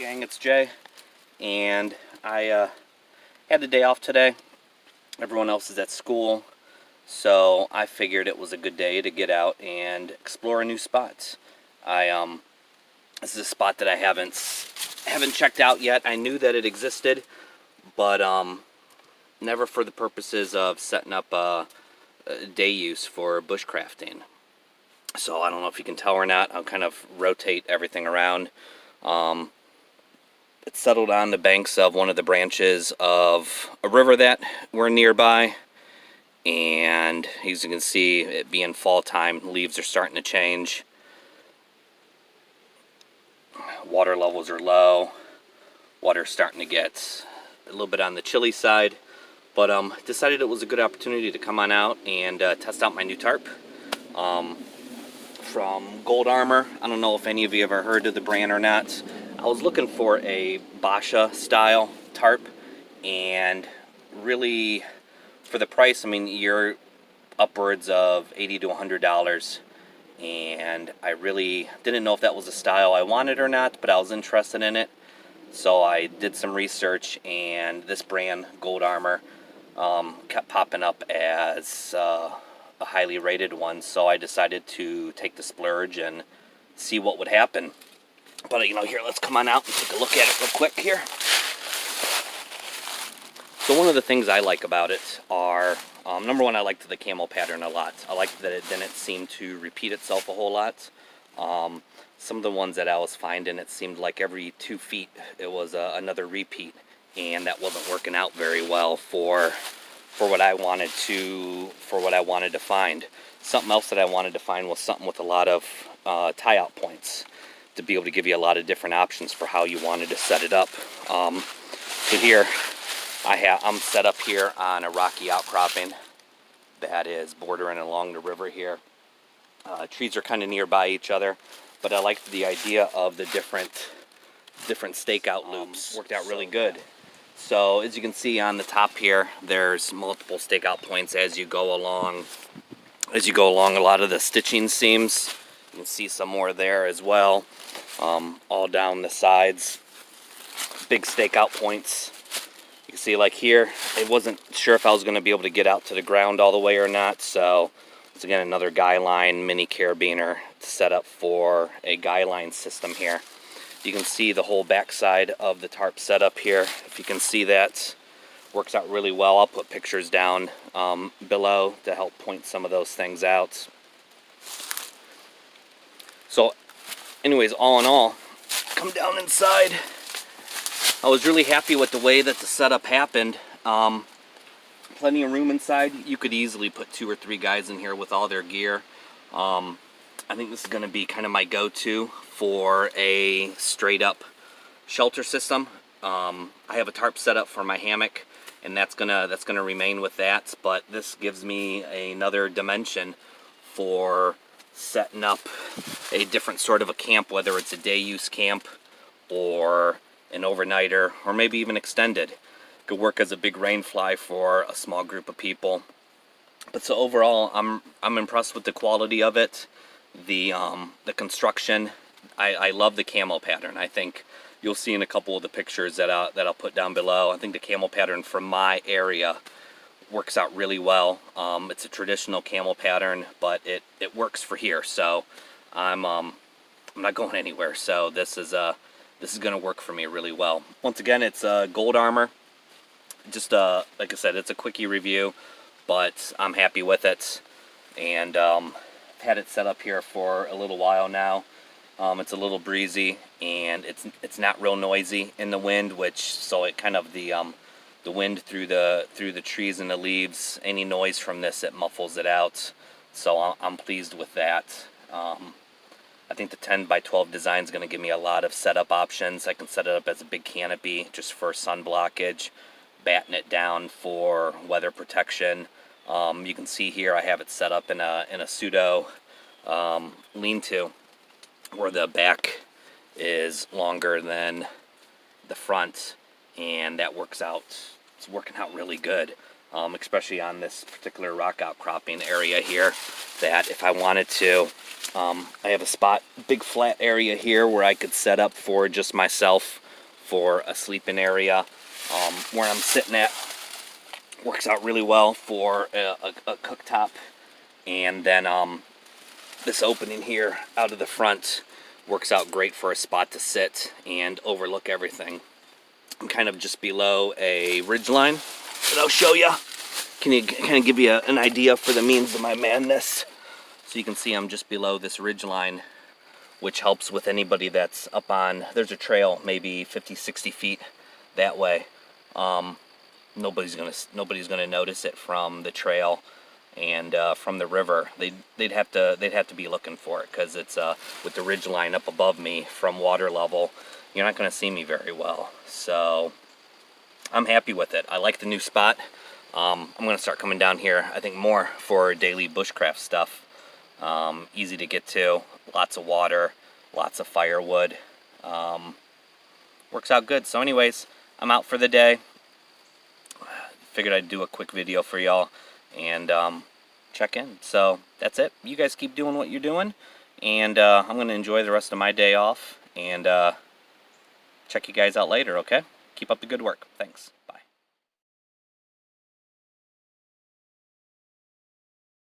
gang, it's Jay, and I had the day off today. Everyone else is at school, so I figured it was a good day to get out and explore a new spot. This is a spot that I haven't checked out yet. I knew that it existed, but never for the purposes of setting up a day use for bushcrafting. So I don't know if you can tell or not. I'll kind of rotate everything around. It's settled on the banks of one of the branches of a river that we're nearby, and as you can see, it being fall time, leaves are starting to change. Water levels are low. Water's starting to get a little bit on the chilly side, but decided it was a good opportunity to come on out and test out my new tarp from Gold Armour. I don't know if any of you ever heard of the brand or not. I was looking for a Basha style tarp, and really for the price, I mean, you're upwards of $80 to $100, and I really didn't know if that was a style I wanted or not, but I was interested in it. So I did some research, and this brand, Gold Armour, kept popping up as a highly rated one, so I decided to take the splurge and see what would happen. But here, let's come on out and take a look at it real quick here. So one of the things I like about it are, number one, I liked the camo pattern a lot. I liked that it didn't seem to repeat itself a whole lot. Some of the ones that I was finding, it seemed like every 2 feet it was another repeat, and that wasn't working out very well for what I wanted to find. Something else that I wanted to find was something with a lot of tie-out points, to be able to give you a lot of different options for how you wanted to set it up. So here, I'm set up here on a rocky outcropping that is bordering along the river here. Trees are kind of nearby each other, but I liked the idea of the different stakeout loops. Worked out really good. So as you can see on the top here, there's multiple stakeout points as you go along. As you go along a lot of the stitching seams, you can see some more there as well. All down the sides, big stakeout points. You can see, like here, I wasn't sure if I was going to be able to get out to the ground all the way or not, so it's again another guy line mini carabiner to set up for a guy line system here. You can see the whole backside of the tarp setup here. If you can see that, works out really well. I'll put pictures down below to help point some of those things out. So anyways, all in all, come down inside. I was really happy with the way that the setup happened. Plenty of room inside. You could easily put 2 or 3 guys in here with all their gear. I think this is going to be kind of my go-to for a straight up shelter system. I have a tarp set up for my hammock, and that's gonna remain with that, but this gives me another dimension for setting up a different sort of a camp, whether it's a day use camp or an overnighter, or maybe even extended. Could work as a big rain fly for a small group of people. But so overall, I'm impressed with the quality of it, the construction. I love the camo pattern. I think you'll see in a couple of the pictures that I'll put down below. I think the camo pattern from my area works out really well. It's a traditional camo pattern, but it works for here. So I'm not going anywhere. So this is going to work for me really well. Once again, it's Gold Armour. Just like I said, it's a quickie review, but I'm happy with it, and had it set up here for a little while now. It's a little breezy, and it's not real noisy in the wind, so it kind of the wind through the trees and the leaves, any noise from this, it muffles it out. So I'm pleased with that. I think the 10'x12 design is going to give me a lot of setup options. I can set it up as a big canopy just for sun blockage, batten it down for weather protection. You can see here I have it set up in a pseudo lean-to, where the back is longer than the front, and that works out. It's working out really good, especially on this particular rock outcropping area here, that if I wanted to, I have a spot, big flat area here where I could set up for just myself for a sleeping area. Where I'm sitting at works out really well for a cooktop, and then this opening here out of the front works out great for a spot to sit and overlook everything. I'm kind of just below a ridgeline that I'll show you. Can you kind of give you an idea for the means of my madness? So you can see I'm just below this ridgeline, which helps with anybody that's up on, there's a trail maybe 50-60 feet that way. Nobody's gonna notice it from the trail and from the river. They'd have to be looking for it, because it's with the ridge line up above me from water level, you're not gonna see me very well. So I'm happy with it. I like the new spot. I'm gonna start coming down here, I think, more for daily bushcraft stuff. Easy to get to, lots of water, lots of firewood. Works out good. So anyways, I'm out for the day. Figured I'd do a quick video for y'all and check in. So that's it. You guys keep doing what you're doing, and I'm going to enjoy the rest of my day off, and check you guys out later, okay? Keep up the good work. Thanks.